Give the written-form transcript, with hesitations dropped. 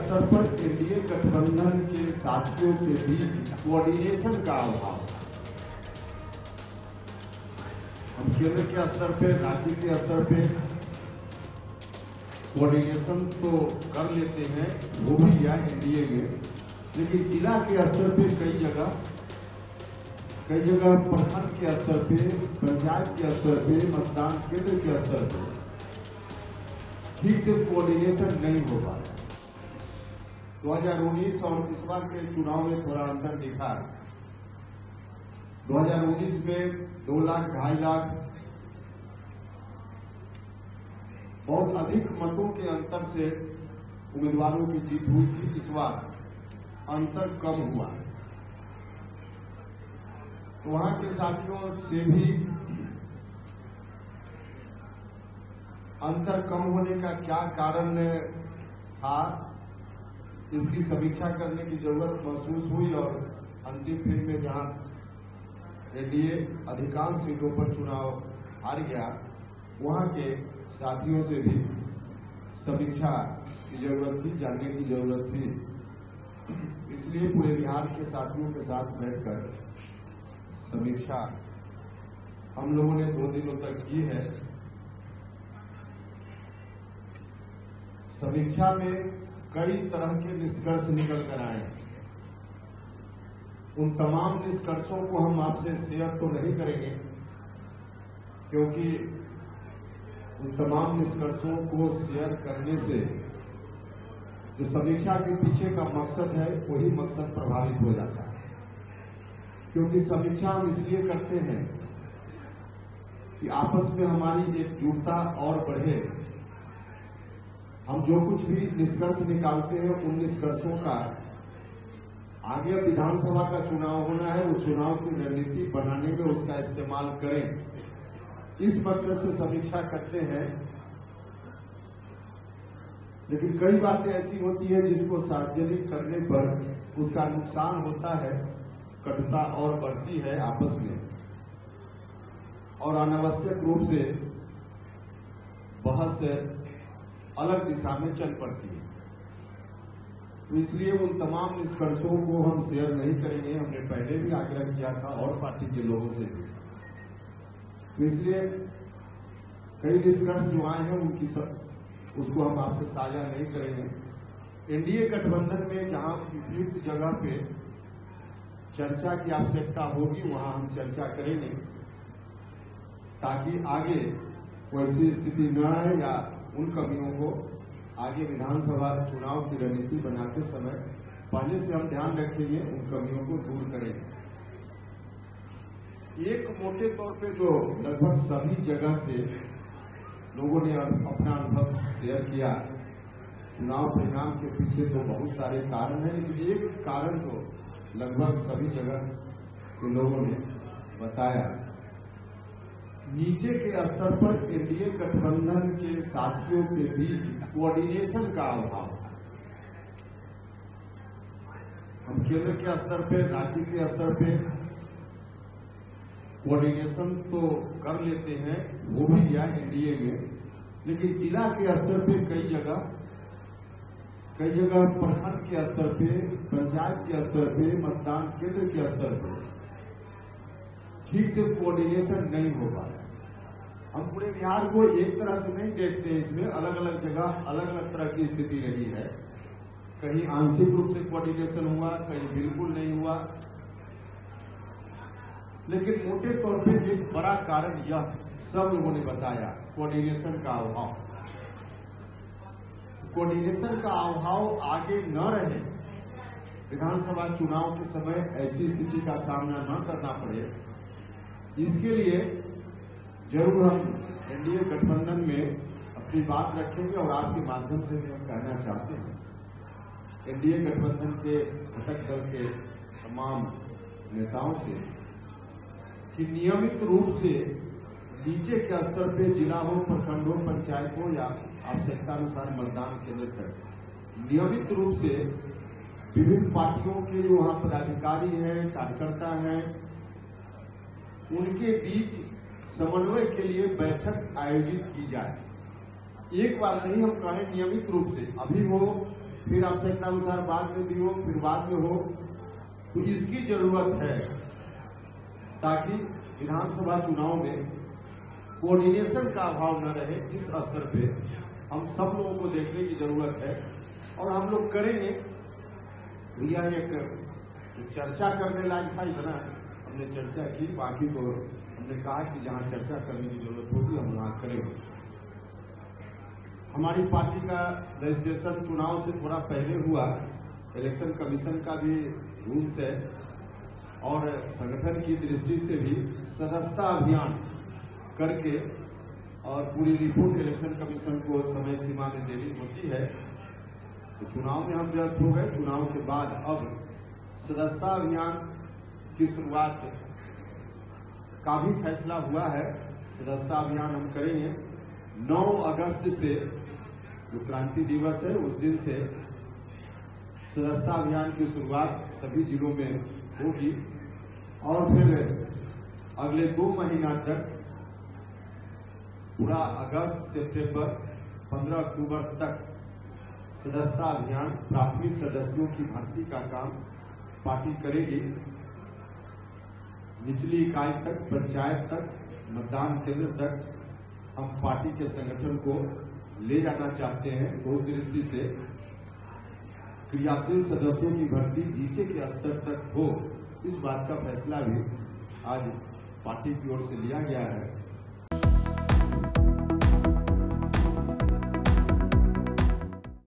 स्तर पर एनडीए गठबंधन के साथियों के बीच कोऑर्डिनेशन का अभाव। हम केंद्र के स्तर पे, राज्य के स्तर पे कोऑर्डिनेशन तो कर लेते हैं, वो भी गया एनडीए में, लेकिन जिला के स्तर पे कई जगह प्रखंड के स्तर पे, पंचायत के स्तर पे, मतदान केंद्र के स्तर पे ठीक से कोऑर्डिनेशन नहीं हो पा रहा। 2019 और इस बार के चुनाव में थोड़ा अंतर दिखा। 2019 में 2 लाख 2.5 लाख बहुत अधिक मतों के अंतर से उम्मीदवारों की जीत हुई थी। इस बार अंतर कम हुआ। तो वहां के साथियों से भी अंतर कम होने का क्या कारण था, इसकी समीक्षा करने की जरूरत महसूस हुई और अंतिम फेज में जहां एनडीए अधिकांश सीटों पर चुनाव हार गया, वहां के साथियों से भी समीक्षा की जरूरत थी, जानने की जरूरत थी। इसलिए पूरे बिहार के साथियों के साथ बैठकर समीक्षा हम लोगों ने 2 दिनों तक की है। समीक्षा में कई तरह के निष्कर्ष निकल कर आए। उन तमाम निष्कर्षों को हम आपसे शेयर तो नहीं करेंगे, क्योंकि उन तमाम निष्कर्षों को शेयर करने से जो समीक्षा के पीछे का मकसद है, वही मकसद प्रभावित हो जाता है। क्योंकि समीक्षा हम इसलिए करते हैं कि आपस में हमारी एकजुटता और बढ़े। हम जो कुछ भी निष्कर्ष निकालते हैं, उन निष्कर्षों का आगे विधानसभा का चुनाव होना है, उस चुनाव की रणनीति बनाने में उसका इस्तेमाल करें, इस मकसद से समीक्षा करते हैं। लेकिन कई बातें ऐसी होती है जिसको सार्वजनिक करने पर उसका नुकसान होता है, कटुता और बढ़ती है आपस में, और अनावश्यक रूप से बहस अलग दिशा में चल पड़ती है। तो इसलिए उन तमाम निष्कर्षों को हम शेयर नहीं करेंगे। हमने पहले भी आग्रह किया था और पार्टी के लोगों से भी। तो इसलिए कई निष्कर्ष जो आए हैं उसको हम आपसे साझा नहीं करेंगे। एनडीए गठबंधन में जहां उपयुक्त जगह पे चर्चा की आवश्यकता होगी, वहां हम चर्चा करेंगे, ताकि आगे वैसी स्थिति न आए या उन कमियों को आगे विधानसभा चुनाव की रणनीति बनाते समय पहले से हम ध्यान रखेंगे, उन कमियों को दूर करेंगे। एक मोटे तौर पे जो लगभग सभी जगह से लोगों ने अपना अनुभव शेयर किया, चुनाव परिणाम के पीछे तो बहुत सारे कारण हैं, लेकिन एक कारण तो लगभग सभी जगह के लोगों ने बताया। नीचे के स्तर पर एनडीए गठबंधन के साथियों के बीच कोऑर्डिनेशन का अभाव। हम केंद्र के स्तर पे, राज्य के स्तर पे कोऑर्डिनेशन तो कर लेते हैं, वो भी गया एनडीए में, लेकिन जिला के स्तर पे कई जगह प्रखंड के स्तर पे, पंचायत के स्तर पे, मतदान केंद्र के स्तर पे ठीक से कोऑर्डिनेशन नहीं हो पा रहा। हम पूरे बिहार को एक तरह से नहीं देखते, इसमें अलग अलग जगह अलग अलग तरह की स्थिति रही है। कहीं आंशिक रूप से कोऑर्डिनेशन हुआ, कहीं बिल्कुल नहीं हुआ, लेकिन मोटे तौर पे एक बड़ा कारण यह सब लोगों ने बताया, कोऑर्डिनेशन का अभाव। कोऑर्डिनेशन का अभाव आगे न रहे, विधानसभा चुनाव के समय ऐसी स्थिति का सामना न करना पड़े, इसके लिए जरूर हम एनडीए गठबंधन में अपनी बात रखेंगे। और आपके माध्यम से भी हम कहना चाहते हैं एनडीए गठबंधन के घटक दल के तमाम नेताओं से कि नियमित रूप से नीचे के स्तर पे, जिला हो, प्रखंड हो, पंचायत हो या आवश्यकता अनुसार मतदान केंद्र तक, नियमित रूप से विभिन्न पार्टियों के जो वहां पदाधिकारी हैं, कार्यकर्ता हैं, उनके बीच समन्वय के लिए बैठक आयोजित की जाए। एक बार नहीं, हम कहें नियमित रूप से। अभी वो फिर आवश्यकतानुसार बाद में भी हो, फिर बाद में हो, तो इसकी जरूरत है ताकि विधानसभा चुनाव में कोऑर्डिनेशन का अभाव न रहे। इस स्तर पे हम सब लोगों को देखने की जरूरत है और हम लोग करेंगे। यह एक चर्चा करने लायक था, इतना हमने चर्चा की, बाकी तो हमने कहा कि जहां चर्चा करने की जरूरत होगी हम वहां करेंगे। हमारी पार्टी का रजिस्ट्रेशन चुनाव से थोड़ा पहले हुआ, इलेक्शन कमीशन का भी रूल्स है और संगठन की दृष्टि से भी सदस्यता अभियान करके और पूरी रिपोर्ट इलेक्शन कमीशन को समय सीमा में देनी होती है। तो चुनाव में हम व्यस्त हो गए। चुनाव के बाद अब सदस्यता अभियान की शुरुआत का भी फैसला हुआ है। सदस्यता अभियान हम करेंगे 9 अगस्त से, जो क्रांति दिवस है उस दिन से सदस्यता अभियान की शुरुआत सभी जिलों में होगी और फिर अगले 2 महीना तक पूरा अगस्त, सितंबर, 15 अक्टूबर तक सदस्यता अभियान, प्राथमिक सदस्यों की भर्ती का काम पार्टी करेगी। निचली इकाई तक, पंचायत तक, मतदान केंद्र तक हम पार्टी के संगठन को ले जाना चाहते हैं। उस दृष्टि से क्रियाशील सदस्यों की भर्ती नीचे के स्तर तक हो, इस बात का फैसला भी आज पार्टी की ओर से लिया गया है।